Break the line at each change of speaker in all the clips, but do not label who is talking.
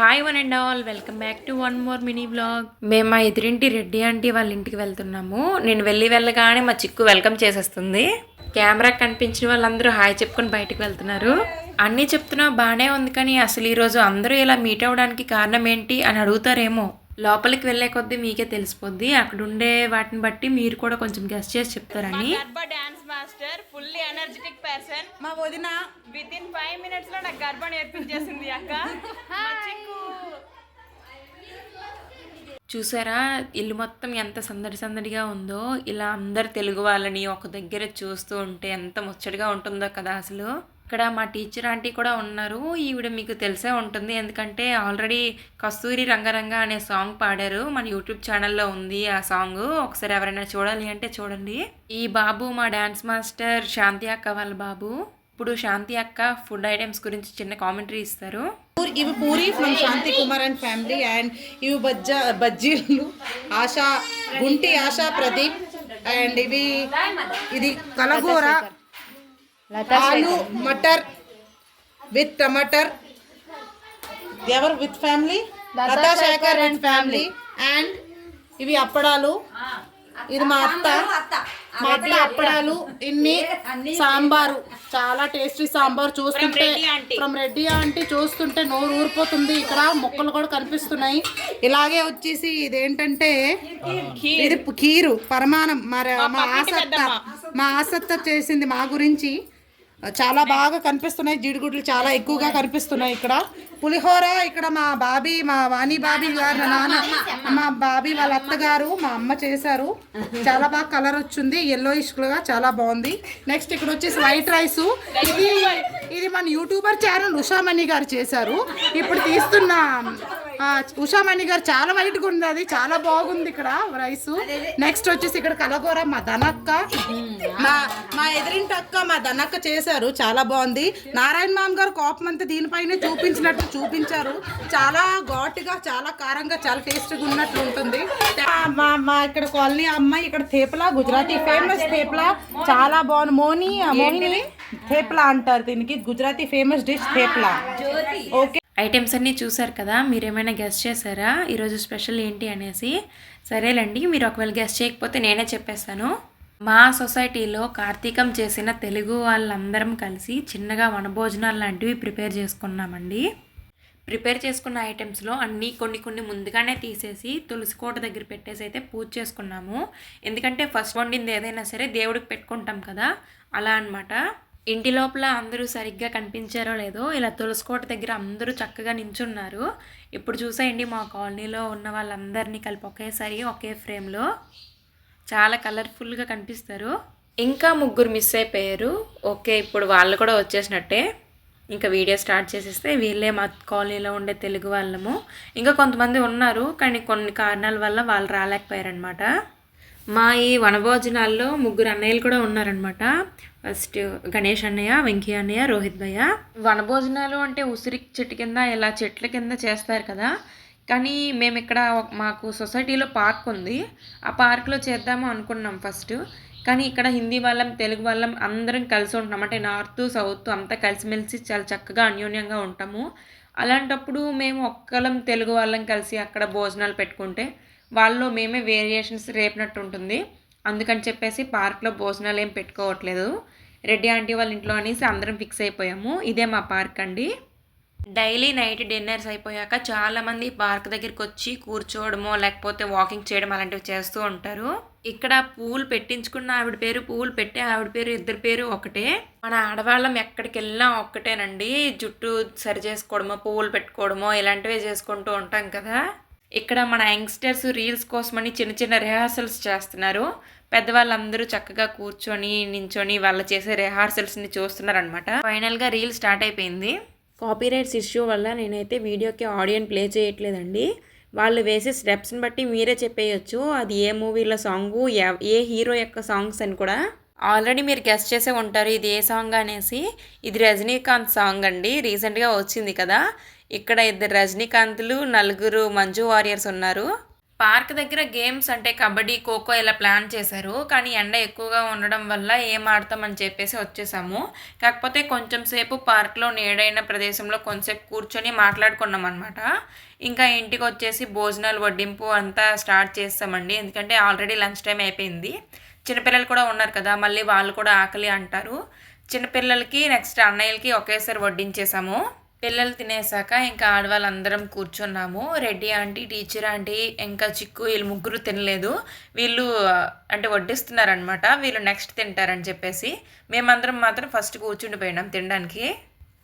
Hi one and all, welcome back to one more mini vlog. మేము మా ఎదురింటి Reddy aunty వాళ్ళ ఇంటికి వెళ్తున్నాము. నేను వెళ్ళగానే మా చిక్కు వెల్కమ్ చేసేస్తుంది. కెమెరా కనిపించిన వాళ్ళందరూ హాయ్ చెప్పుకొని బయటకు వెళ్తున్నారు. అన్నీ చెప్తున్నా బాగానే ఉంది, కానీ అసలు ఈరోజు అందరూ ఇలా మీట్ అవ్వడానికి కారణం ఏంటి అని అడుగుతారేమో. లోపలికి వెళ్ళే కొద్దీ మీకే తెలిసిపోద్ది. అక్కడ ఉండే వాటిని బట్టి మీరు కూడా కొంచెం గెస్ట్ చేసి చెప్తారని.
Dance master fully energetic person మా వదిన విత్ ఇన్ 5 minutes లో నాకు గర్భ నేర్పించేసింది అక్క.
చూసారా ఇల్లు మొత్తం ఎంత సందడిగా ఉందో. ఇలా అందరు తెలుగు వాళ్ళని ఒక దగ్గర చూస్తూ ఉంటే ఎంత ముచ్చటగా ఉంటుందో కదా. అసలు ఇక్కడ మా టీచర్ ఆంటీ కూడా ఉన్నారు. ఈవిడ మీకు తెలిసే ఉంటుంది, ఎందుకంటే ఆల్రెడీ కస్తూరి రంగరంగ అనే సాంగ్ పాడారు. మన యూట్యూబ్ ఛానల్లో ఉంది ఆ సాంగ్. ఒకసారి ఎవరైనా చూడాలి అంటే చూడండి. ఈ బాబు మా డాన్స్ మాస్టర్ శాంతి అక్క వాళ్ళ బాబు. ఇప్పుడు శాంతి అక్క ఫుడ్ ఐటమ్స్ గురించి చిన్న కామెంటరీ ఇస్తారు.
ఇవి puri from Shanti Kumar and family. And ఇవి బజ్జీలు ఆశా గుంటి ఆశా ప్రదీప్. అండ్ ఇది కలగూర ఆలు మటర్ విత్ టమాటర్. ఎవరు with family? Latha Sekhar and family. And ఇవి అప్పడాలు. ఇది మా అత్త అప్పడాలు. ఇన్ని సాంబారు, చాలా టేస్టీ సాంబార్. చూస్తుంటే ఫ్రమ్ రెడ్డి ఆంటీ చూస్తుంటే నోరు ఊరిపోతుంది. ఇక్కడ మొక్కలు కూడా కనిపిస్తున్నాయి. ఇలాగే వచ్చేసి ఇదేంటంటే ఇది కీరు పరమానం. మరి మా ఆసత్త చేసింది మా గురించి. చాలా బాగా కనిపిస్తున్నాయి. జీడిగుడ్లు చాలా ఎక్కువగా కనిపిస్తున్నాయి. ఇక్కడ పులిహోర. ఇక్కడ మా వాణి బాబీ గారు నాన్న, మా బాబీ వాళ్ళ అత్తగారు, మా అమ్మ చేశారు. చాలా బాగా కలర్ వచ్చింది, ఎల్లోయిష్ గా చాలా బాగుంది. నెక్స్ట్ ఇక్కడ వచ్చేసి వైట్ రైస్. ఇది మన యూట్యూబర్ ఛానల్ ఉషామణి గారు చేశారు. ఇప్పుడు తీస్తున్న ఉషామణి గారు చాలా వైట్గా ఉంది, అది చాలా బాగుంది ఇక్కడ రైస్. నెక్స్ట్ వచ్చేసి ఇక్కడ కలగూర మా ధనక్క, మా ఎదురింటి అక్క మా ధనక్క చేశారు. చాలా బాగుంది. నారాయణ మామ గారు కోపం అంతా దీనిపైనే చూపించినట్టు చూపించారు. చాలా ఘాటుగా, చాలా కారంగా, చాలా టేస్ట్గా ఉన్నట్లు ఉంటుంది. మా ఇక్కడ కాలనీ అమ్మాయి ఇక్కడ థేపలా, గుజరాతీ ఫేమస్ థేపలా చాలా బాగుంది. మోహిని థేపలా అంటారు దీనికి. Gujarati famous dish thepla. Okay,
items అన్నీ చూసారు కదా. మీరు ఏమైనా గెస్ట్ చేశారా ఈరోజు స్పెషల్ ఏంటి అనేసి? సరేలేండి, మీరు ఒకవేళ గెస్ట్ చేయకపోతే నేనే చెప్పేస్తాను. మా సొసైటీలో కార్తీకం చేసిన తెలుగు వాళ్ళందరం కలిసి చిన్నగా వనభోజనాలు లాంటివి ప్రిపేర్ చేసుకున్నామండి. ప్రిపేర్ చేసుకున్న ఐటమ్స్లో అన్నీ కొన్ని ముందుగానే తీసేసి తులసి కోట దగ్గర పెట్టేసి అయితే పూజ చేసుకున్నాము. ఎందుకంటే ఫస్ట్ వండింది ఏదైనా సరే దేవుడికి పెట్టుకుంటాం కదా, అలా అనమాట. ఇంటి లోపల అందరూ సరిగ్గా కనిపించారో లేదో, ఇలా తులసికోట దగ్గర అందరూ చక్కగా నించున్నారు. ఇప్పుడు చూసేయండి, మా కాలనీలో ఉన్న వాళ్ళందరినీ కలిపి ఒకేసారి ఒకే ఫ్రేమ్లో చాలా కలర్ఫుల్గా కనిపిస్తారు. ఇంకా 3 మిస్ అయిపోయారు. ఓకే, ఇప్పుడు వాళ్ళు కూడా వచ్చేసినట్టే. ఇంకా వీడియో స్టార్ట్ చేసేస్తే వీళ్ళే మా కాలనీలో ఉండే తెలుగు వాళ్ళము. ఇంకా కొంతమంది ఉన్నారు, కానీ కొన్ని కారణాల వల్ల వాళ్ళు రాలేకపోయారనమాట. మా ఈ వనభోజనాల్లో 3 అన్నయ్యలు కూడా ఉన్నారనమాట. ఫస్ట్ గణేష్ అన్నయ్య, వెంకీ అన్నయ్య, రోహిత్ భయ్య. వనభోజనాలు అంటే ఉసిరి చెట్టు కింద, ఇలా చెట్ల కింద చేస్తారు కదా. కానీ మేము ఇక్కడ మాకు సొసైటీలో పార్క్ ఉంది, ఆ పార్క్లో చేద్దాము అనుకున్నాం ఫస్ట్. కానీ ఇక్కడ హిందీ వాళ్ళం, తెలుగు వాళ్ళం అందరం కలిసి ఉంటున్నాం. అంటే నార్త్ సౌత్ అంతా కలిసిమెలిసి చాలా చక్కగా అన్యోన్యంగా ఉంటాము. అలాంటప్పుడు మేము ఒక్కలం తెలుగు వాళ్ళం కలిసి అక్కడ భోజనాలు పెట్టుకుంటే వాళ్ళలో మేమే వేరియేషన్స్ రేపినట్టు ఉంటుంది. అందుకని చెప్పేసి పార్క్లో భోజనాలు ఏం పెట్టుకోవట్లేదు. రెడ్డి ఆంటీ వాళ్ళ ఇంట్లో అనేసి అందరం ఫిక్స్ అయిపోయాము. ఇదే మా పార్క్ అండి. డైలీ నైట్ డిన్నర్స్ అయిపోయాక చాలామంది పార్క్ దగ్గరికి వచ్చి కూర్చోవడమో లేకపోతే వాకింగ్ చేయడం అలాంటివి చేస్తూ ఉంటారు. ఇక్కడ పువ్వులు పెట్టించుకున్న ఆవిడ పేరు, పువ్వులు పెట్టే ఆవిడ పేరు, ఇద్దరు పేరు ఒకటే. మన ఆడవాళ్ళం ఎక్కడికి వెళ్ళినా ఒక్కటేనండి. జుట్టు సరి చేసుకోవడమో, పువ్వులు పెట్టుకోవడమో ఇలాంటివే చేసుకుంటూ ఉంటాం కదా. ఇక్కడ మన యంగ్స్టర్స్ రీల్స్ కోసమని చిన్న రిహార్సల్స్ చేస్తున్నారు. పెద్దవాళ్ళందరూ చక్కగా కూర్చొని నించొని వాళ్ళు చేసే రిహార్సల్స్ని చూస్తున్నారనమాట. ఫైనల్గా రీల్ స్టార్ట్ అయిపోయింది. కాపీరైట్స్ ఇష్యూ వల్ల నేనైతే వీడియోకి ఆడియోని ప్లే చేయట్లేదండి. వాళ్ళు వేసే స్టెప్స్ని బట్టి మీరే చెప్పేయచ్చు అది ఏ మూవీలో సాంగు, ఏ హీరో యొక్క సాంగ్స్ అని కూడా. ఆల్రెడీ మీరు గెస్ట్ చేసే ఉంటారు ఇది ఏ సాంగ్ అనేసి. ఇది రజనీకాంత్ సాంగ్ అండి, రీసెంట్గా వచ్చింది కదా. ఇక్కడ 2 రజనీకాంత్లు, 4 మంజు వారియర్స్ ఉన్నారు. పార్క్ దగ్గర గేమ్స్ అంటే కబడ్డీ, ఖోఖో ఇలా ప్లాన్ చేశారు. కానీ ఎండ ఎక్కువగా ఉండడం వల్ల ఏం ఆడతామని చెప్పేసి వచ్చేసాము. కాకపోతే కొంచెం సేపు పార్క్‌లో నీడైన ప్రదేశంలో కొంచెంసేపు కూర్చొని మాట్లాడుకున్నామనమాట. ఇంకా ఇంటికొచ్చేసి భోజనాలు వడ్డింపు అంతా స్టార్ట్ చేసామండి. ఎందుకంటే ఆల్రెడీ లంచ్ టైమ్ అయిపోయింది. చిన్నపిల్లలు కూడా ఉన్నారు కదా! మళ్ళీ వాళ్ళు కూడా ఆకలి అంటారు. చిన్నపిల్లలకి నెక్స్ట్ అన్నయ్యలకి ఒకేసారి వడ్డించేసాము. పిల్లలు తినేసాక ఇంకా ఆడవాళ్ళందరం కూర్చున్నాము. రెడ్డి ఆంటీ, టీచర్ ఆంటీ, ఇంకా చిక్కు వీళ్ళు ముగ్గురు తినలేదు. వీళ్ళు అంటే వడ్డిస్తున్నారనమాట. వీళ్ళు నెక్స్ట్ తింటారని చెప్పేసి మేమందరం మాత్రం ఫస్ట్ కూర్చుండిపోయినాం తినడానికి.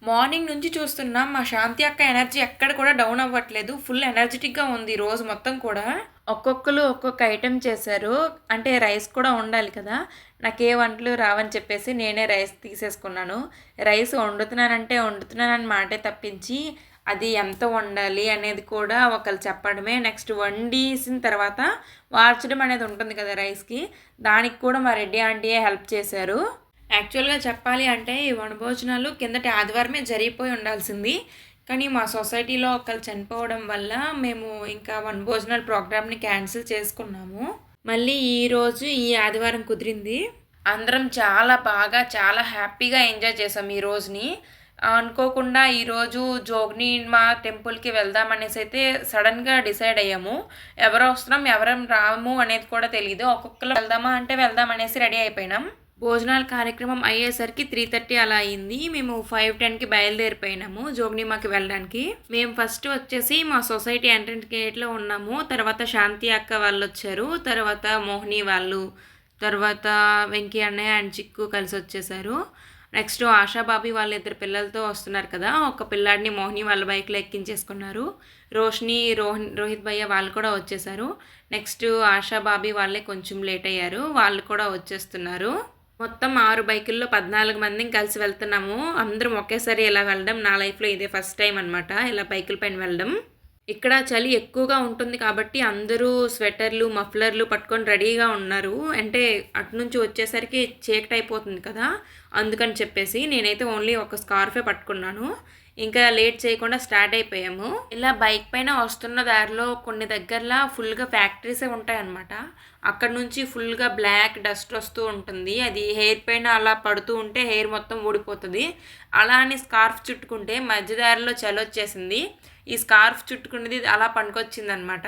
మార్నింగ్ నుంచి చూస్తున్నాం మా శాంతి అక్క ఎనర్జీ ఎక్కడ కూడా డౌన్ అవ్వట్లేదు. ఫుల్ ఎనర్జెటిక్గా ఉంది రోజు మొత్తం కూడా. ఒక్కొక్కరు ఒక్కొక్క ఐటెం చేశారు. అంటే రైస్ కూడా ఉండాలి కదా! నాకే వంటలు రావని చెప్పేసి నేనే రైస్ తీసేసుకున్నాను. రైస్ వండుతున్నానని మాటే తప్పించి అది ఎంత వండాలి అనేది కూడా ఒకళ్ళు చెప్పడమే. నెక్స్ట్ వండేసిన తర్వాత వార్చడం అనేది ఉంటుంది కదా రైస్కి, దానికి కూడా మా రెడ్డి ఆంటీయే హెల్ప్ చేశారు. యాక్చువల్గా చెప్పాలి అంటే ఈ వనభోజనాలు కిందటి ఆదివారమే జరిగిపోయి ఉండాల్సింది. కానీ మా సొసైటీలో ఒకళ్ళు చనిపోవడం వల్ల మేము ఇంకా వనభోజనాల ప్రోగ్రామ్ని క్యాన్సిల్ చేసుకున్నాము. మళ్ళీ ఈరోజు ఈ ఆదివారం కుదిరింది. అందరం చాలా హ్యాపీగా ఎంజాయ్ చేసాం ఈ రోజుని. అనుకోకుండా ఈరోజు జోగినిమా టెంపుల్కి వెళ్దామనేసి అయితే సడన్గా డిసైడ్ అయ్యాము. ఎవరు వస్తున్నాం ఎవరం రాము అనేది కూడా తెలియదు. ఒక్కొక్కరు వెళ్దామా అంటే వెళ్దామనేసి రెడీ అయిపోయినాం. భోజనాల కార్యక్రమం అయ్యేసరికి 3:30 అలా అయింది. మేము 5:10కి బయలుదేరిపోయినాము జోగినిమాకి వెళ్ళడానికి. మేము ఫస్ట్ వచ్చేసి మా సొసైటీ ఎంట్రన్స్ గేట్లో ఉన్నాము. తర్వాత శాంతి అక్క వాళ్ళు వచ్చారు. తర్వాత మోహిని వాళ్ళు, తర్వాత వెంకీ అన్నయ్య అండ్ చిక్కు కలిసి వచ్చేసారు. నెక్స్ట్ ఆశాబాబీ వాళ్ళ 2 పిల్లలతో వస్తున్నారు కదా, ఒక పిల్లాడిని మోహిని వాళ్ళ బైక్లో ఎక్కించేసుకున్నారు. రోషిని, రోహిత్ భయ్య వాళ్ళు కూడా వచ్చేసారు. నెక్స్ట్ ఆశాబాబీ వాళ్ళే కొంచెం లేట్ అయ్యారు, వాళ్ళు కూడా వచ్చేస్తున్నారు. మొత్తం 6 బైకుల్లో 14 మందిని కలిసి వెళ్తున్నాము. అందరం ఒకేసారి ఇలా వెళ్ళడం నా లైఫ్లో ఇదే ఫస్ట్ టైం అనమాట, ఇలా బైకుల పైన వెళ్ళడం. ఇక్కడ చలి ఎక్కువగా ఉంటుంది కాబట్టి అందరూ స్వెటర్లు, మఫ్లర్లు పట్టుకొని రెడీగా ఉన్నారు. అంటే అటు నుంచి వచ్చేసరికి చీకటి అయిపోతుంది కదా, అందుకని చెప్పేసి నేనైతే ఓన్లీ ఒక స్కార్ఫే పట్టుకున్నాను. ఇంకా లేట్ చేయకుండా స్టార్ట్ అయిపోయాము. ఇలా బైక్ పైన వస్తున్న దారిలో కొన్ని దగ్గరలో ఫుల్గా ఫ్యాక్టరీసే ఉంటాయన్నమాట. అక్కడ నుంచి ఫుల్గా బ్లాక్ డస్ట్ వస్తూ ఉంటుంది. అది హెయిర్ పైన అలా పడుతూ ఉంటే హెయిర్ మొత్తం ఊడిపోతుంది. అలా అని స్కార్ఫ్ చుట్టుకుంటే మధ్య దారిలో చలి వచ్చేసింది. ఈ స్కార్ఫ్ చుట్టుకునేది అలా పనికొచ్చింది అనమాట.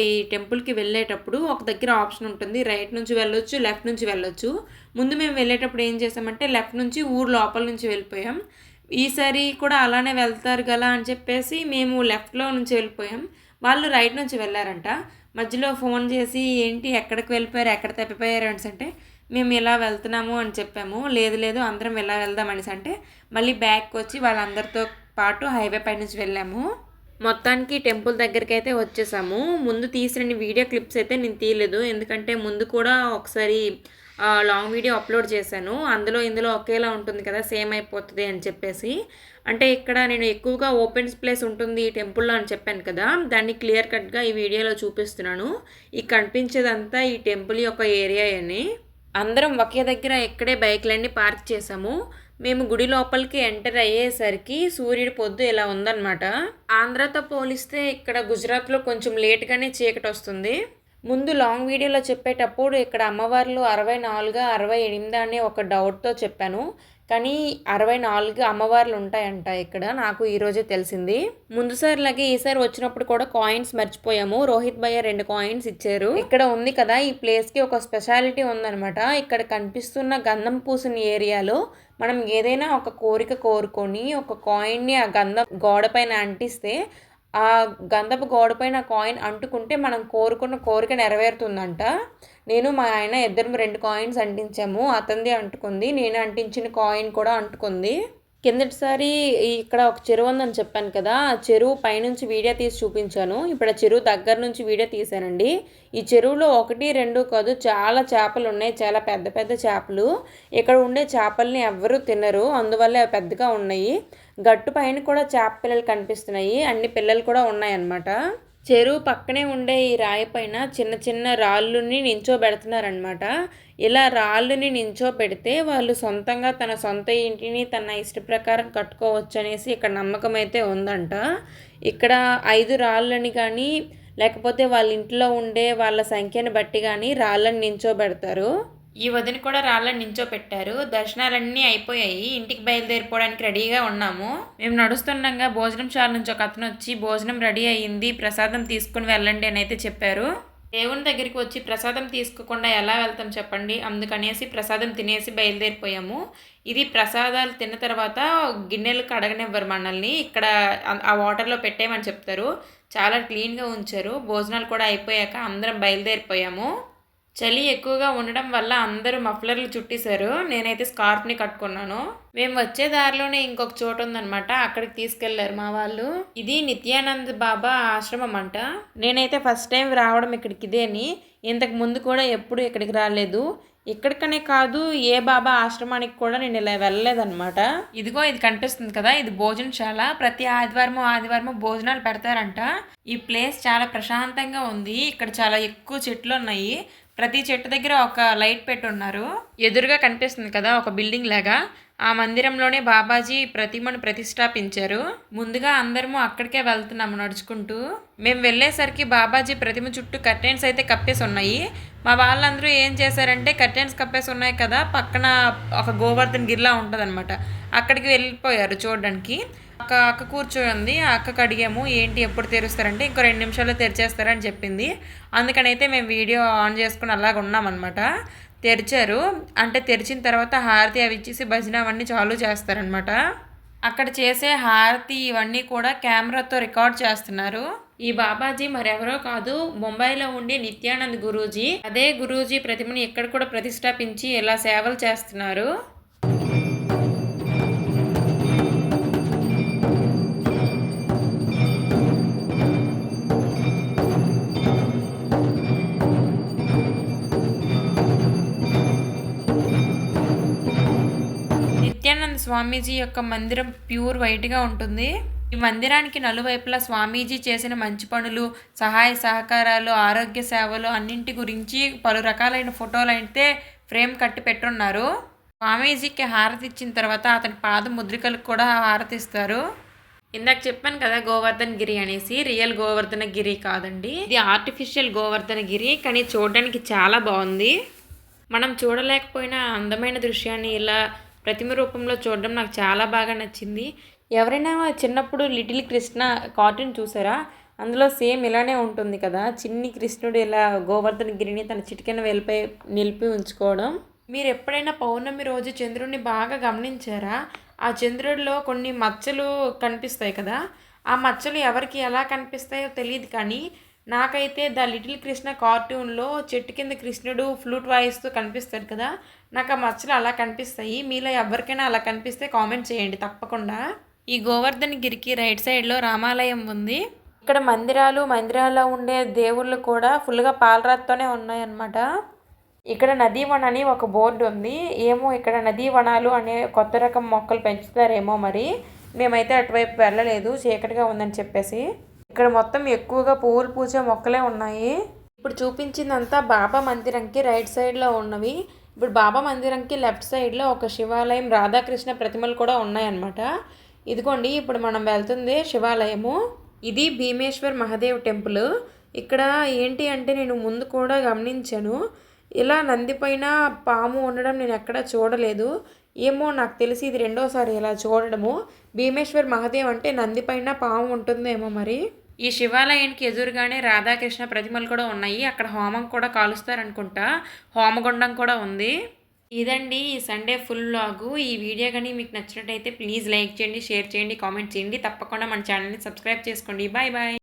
ఈ టెంపుల్కి వెళ్ళేటప్పుడు ఒక దగ్గర ఆప్షన్ ఉంటుంది, రైట్ నుంచి వెళ్ళొచ్చు, లెఫ్ట్ నుంచి వెళ్ళొచ్చు. ముందు మేము వెళ్ళేటప్పుడు ఏం చేసామంటే లెఫ్ట్ నుంచి ఊరు లోపల నుంచి వెళ్ళిపోయాం. ఈసారి కూడా అలానే వెళ్తారు కదా అని చెప్పేసి మేము లెఫ్ట్లో నుంచి వెళ్ళిపోయాం. వాళ్ళు రైట్ నుంచి వెళ్ళారంట. మధ్యలో ఫోన్ చేసి ఏంటి ఎక్కడికి వెళ్ళిపోయారు, ఎక్కడ తప్పిపోయారు అనేసి అంటే మేము ఇలా వెళ్తున్నాము అని చెప్పాము. లేదు అందరం ఇలా వెళ్దాం అనేసి అంటే మళ్ళీ బ్యాక్ వచ్చి వాళ్ళందరితో పాటు హైవే పై నుంచి వెళ్ళాము. మొత్తానికి టెంపుల్ దగ్గరికి అయితే వచ్చేసాము. ముందు తీసిన వీడియో క్లిప్స్ అయితే నేను తీయలేదు, ఎందుకంటే ముందు కూడా ఒకసారి లాంగ్ వీడియో అప్లోడ్ చేశాను. ఇందులో ఒకేలా ఉంటుంది కదా, సేమ్ అయిపోతుంది అని చెప్పేసి. అంటే ఇక్కడ నేను ఎక్కువగా ఓపెన్ ప్లేస్ ఉంటుంది ఈ టెంపుల్లో అని చెప్పాను కదా, దాన్ని క్లియర్ కట్గా ఈ వీడియోలో చూపిస్తున్నాను. ఈ కనిపించేదంతా ఈ టెంపుల్ యొక్క ఏరియా అని. అందరం ఒకే దగ్గర ఇక్కడే బైక్లన్నీ పార్క్ చేసాము. మేము గుడి లోపలికి ఎంటర్ అయ్యేసరికి సూర్యుడి పొద్దు ఇలా ఉందన్నమాట. ఆంధ్రాతో పోలిస్తే ఇక్కడ గుజరాత్లో కొంచెం లేట్గానే చీకటి వస్తుంది. ముందు లాంగ్ వీడియోలో చెప్పేటప్పుడు ఇక్కడ అమ్మవార్లు 64, 68 అనే ఒక డౌట్తో చెప్పాను. కానీ 64 అమ్మవార్లు ఉంటాయంట ఇక్కడ, నాకు ఈరోజే తెలిసింది. ముందుసారిలాగే ఈసారి వచ్చినప్పుడు కూడా కాయిన్స్ మర్చిపోయాము. రోహిత్ భయ్య 2 కాయిన్స్ ఇచ్చారు. ఇక్కడ ఉంది కదా ఈ ప్లేస్కి ఒక స్పెషాలిటీ ఉందన్నమాట. ఇక్కడ కనిపిస్తున్న గంధం పూసిన ఏరియాలో మనం ఏదైనా ఒక కోరిక కోరుకొని ఒక కాయిన్ని ఆ గంధం గోడ పైన అంటిస్తే ఆ గంధపు గోడపైన కాయిన్ అంటుకుంటే మనం కోరుకున్న కోరిక నెరవేరుతుందంట. నేను మా ఆయన 2 కాయిన్స్ అంటించాము. అతనిది అంటుకుంది, నేను అంటించిన కాయిన్ కూడా అంటుకుంది. కిందటిసారి ఇక్కడ ఒక చెరువు ఉందని చెప్పాను కదా, ఆ చెరువు పైనుంచి వీడియో తీసి చూపించాను. ఇప్పుడు ఆ చెరువు దగ్గర నుంచి వీడియో తీశానండి. ఈ చెరువులో 1, 2 కాదు, చాలా చేపలు ఉన్నాయి, చాలా పెద్ద పెద్ద చేపలు. ఇక్కడ ఉండే చేపల్ని ఎవ్వరూ తినరు, అందువల్ల అవి పెద్దగా ఉన్నాయి. గట్టు పైన కూడా చేప పిల్లలు కనిపిస్తున్నాయి, అన్ని పిల్లలు కూడా ఉన్నాయన్నమాట. చెరువు పక్కనే ఉండే ఈ రాయి పైన చిన్న చిన్న రాళ్ళుని నించోబెడుతున్నారనమాట. ఇలా రాళ్ళుని నించోబెడితే వాళ్ళు సొంతంగా తన సొంత ఇంటిని తన ఇష్ట ప్రకారం కట్టుకోవచ్చు అనేసి ఇక్కడ నమ్మకం అయితే ఉందంట. ఇక్కడ 5 రాళ్ళని కానీ లేకపోతే వాళ్ళ ఇంట్లో ఉండే వాళ్ళ సంఖ్యను బట్టి కానీ రాళ్ళని నించోబెడతారు. ఈ వదిన కూడా రాళ్ళని నించోపెట్టారు. దర్శనాలన్నీ అయిపోయాయి, ఇంటికి బయలుదేరిపోవడానికి రెడీగా ఉన్నాము. మేము నడుస్తుండగా భోజనంశాల నుంచి ఒక అతను వచ్చి భోజనం రెడీ అయ్యింది, ప్రసాదం తీసుకుని వెళ్ళండి అని అయితే చెప్పారు. దేవుని దగ్గరికి వచ్చి ప్రసాదం తీసుకోకుండా ఎలా వెళ్తాం చెప్పండి. అందుకనేసి ప్రసాదం తినేసి బయలుదేరిపోయాము. ఇది ప్రసాదాలు తిన్న తర్వాత గిన్నెలు కడగనివ్వరు మనల్ని, ఇక్కడ ఆ వాటర్లో పెట్టేయమని చెప్తారు. చాలా క్లీన్గా ఉంచారు. భోజనాలు కూడా అయిపోయాక అందరం బయలుదేరిపోయాము. చలి ఎక్కువగా ఉండడం వల్ల అందరూ మఫ్లర్లు చుట్టేశారు. నేనైతే స్కార్ఫ్ని కట్టుకున్నాను. మేము వచ్చే దారిలోనే ఇంకొక చోటు ఉందనమాట, అక్కడికి తీసుకెళ్లారు మా వాళ్ళు. ఇది నిత్యానంద్ బాబా ఆశ్రమం అంట. నేనైతే ఫస్ట్ టైం రావడం ఇక్కడికి ఇదేని, ఇంతకు ముందు కూడా ఎప్పుడు ఇక్కడికి రాలేదు. ఇక్కడికనే కాదు, ఏ బాబా ఆశ్రమానికి కూడా నేను ఇలా వెళ్ళలేదన్నమాట. ఇదిగో ఇది కనిపిస్తుంది కదా, ఇది భోజనశాల. ప్రతి ఆదివారము భోజనాలు పెడతారంట. ఈ ప్లేస్ చాలా ప్రశాంతంగా ఉంది. ఇక్కడ చాలా ఎక్కువ చెట్లు ఉన్నాయి. ప్రతి చెట్టు దగ్గర ఒక లైట్ పెట్టున్నారు. ఎదురుగా కనిపిస్తుంది కదా ఒక బిల్డింగ్ లాగా, ఆ మందిరంలోనే బాబాజీ ప్రతిమను ప్రతిష్టాపించారు. ముందుగా అందరము అక్కడికే వెళ్తున్నాము నడుచుకుంటూ. మేము వెళ్ళేసరికి బాబాజీ ప్రతిమ చుట్టూ కర్టెన్స్ అయితే కప్పేసి ఉన్నాయి. మా వాళ్ళందరూ ఏం చేశారంటే, కర్టెన్స్ కప్పేసి ఉన్నాయి కదా, పక్కన ఒక గోవర్ధన్ గిరిలా ఉంటుందన్నమాట, అక్కడికి వెళ్ళిపోయారు చూడడానికి. అక్క కూర్చోంది. ఆ అక్కకి అడిగాము ఏంటి ఎప్పుడు తెరుస్తారంటే, ఇంకో 2 నిమిషాల్లో తెరిచేస్తారని చెప్పింది. అందుకనైతే మేము వీడియో ఆన్ చేసుకుని అలాగ ఉన్నామన్నమాట. తెరిచారు. అంటే తెరిచిన తర్వాత హారతి అవి ఇచ్చేసి భజన అవన్నీ చాలు చేస్తారనమాట. అక్కడ చేసే హారతి ఇవన్నీ కూడా కెమెరాతో రికార్డ్ చేస్తున్నారు. ఈ బాబాజీ మరెవరో కాదు, ముంబైలో ఉండే నిత్యానంద్ గురూజీ. అదే గురూజీ ప్రతిమని ఇక్కడ కూడా ప్రతిష్టాపించి ఇలా సేవలు చేస్తున్నారు. నిత్యానంద స్వామీజీ యొక్క మందిరం ప్యూర్ వైట్గా ఉంటుంది. ఈ మందిరానికి నలువైపులా స్వామీజీ చేసిన మంచి పనులు, సహాయ సహకారాలు, ఆరోగ్య సేవలు అన్నింటి గురించి పలు రకాలైన ఫోటోలు అయితే ఫ్రేమ్ కట్టి పెట్టున్నారు. స్వామీజీకి హారతి ఇచ్చిన తర్వాత అతని పాద ముద్రికలకు కూడా హారతిస్తారు. ఇందాక చెప్పాను కదా గోవర్ధన్ గిరి అనేసి, రియల్ గోవర్ధన గిరి కాదండి, ఇది ఆర్టిఫిషియల్ గోవర్ధన గిరి. కానీ చూడడానికి చాలా బాగుంది. మనం చూడలేకపోయినా అందమైన దృశ్యాన్ని ఇలా ప్రతిమ రూపంలో చూడడం నాకు చాలా బాగా నచ్చింది. ఎవరైనా చిన్నప్పుడు లిటిల్ కృష్ణ కార్టూన్ చూసారా? అందులో సేమ్ ఇలానే ఉంటుంది కదా, చిన్ని కృష్ణుడు ఇలా గోవర్ధన గిరిని తన చిటికెన వేలిపై నిలిపి ఉంచుకోవడం. మీరు ఎప్పుడైనా పౌర్ణమి రోజు చంద్రుడిని బాగా గమనించారా? ఆ చంద్రుడిలో కొన్ని మచ్చలు కనిపిస్తాయి కదా, ఆ మచ్చలు ఎవరికి ఎలా కనిపిస్తాయో తెలియదు, కానీ నాకైతే ద లిటిల్ కృష్ణ కార్టూన్లో చెట్టు కింద కృష్ణుడు ఫ్లూట్ వాయిస్తూ కనిపిస్తాడు కదా, నాకు ఆ మచ్చలు అలా కనిపిస్తాయి. మీలో ఎవరికైనా అలా కనిపిస్తే కామెంట్ చేయండి తప్పకుండా. ఈ గోవర్ధన్ గిరికి రైట్ సైడ్లో రామాలయం ఉంది. ఇక్కడ మందిరాల్లో ఉండే దేవుళ్ళు కూడా ఫుల్గా పాలరాతితోనే ఉన్నాయన్నమాట. ఇక్కడ నదీవన అని ఒక బోర్డు ఉంది. ఏమో ఇక్కడ నదీవనాలు అనే కొత్త రకం మొక్కలు పెంచుతారేమో మరి. మేమైతే అటువైపు వెళ్ళలేదు, చీకటిగా ఉందని చెప్పేసి. ఇక్కడ మొత్తం ఎక్కువగా పువ్వులు పూసే మొక్కలే ఉన్నాయి. ఇప్పుడు చూపించిందంతా బాబా మందిరంకి రైట్ సైడ్లో ఉన్నవి. ఇప్పుడు బాబా మందిరంకి లెఫ్ట్ సైడ్లో ఒక శివాలయం, రాధాకృష్ణ ప్రతిమలు కూడా ఉన్నాయన్నమాట. ఇదిగోండి ఇప్పుడు మనం వెళ్తుంది శివాలయము. ఇది భీమేశ్వర్ మహాదేవ్ టెంపుల్. ఇక్కడ ఏంటి అంటే, నేను ముందు కూడా గమనించాను, ఇలా నంది పైన పాము ఉండడం నేను ఎక్కడా చూడలేదు. ఏమో నాకు తెలిసి ఇది రెండోసారి ఇలా చూడడము. భీమేశ్వర్ మహాదేవ్ అంటే నంది పైన పాము ఉంటుందేమో మరి. ఈ శివాలయానికి ఎదురుగానే రాధాకృష్ణ ప్రతిమలు కూడా ఉన్నాయి. అక్కడ హోమం కూడా కాలుస్తారనుకుంటా, హోమగుండం కూడా ఉంది. ఇదండి ఈ సండే ఫుల్ వ్లాగు. ఈ వీడియో కానీ మీకు నచ్చినట్టయితే ప్లీజ్ లైక్ చేయండి, షేర్ చేయండి, కామెంట్ చేయండి. తప్పకుండా మన ఛానల్ని సబ్స్క్రైబ్ చేసుకోండి. Bye bye.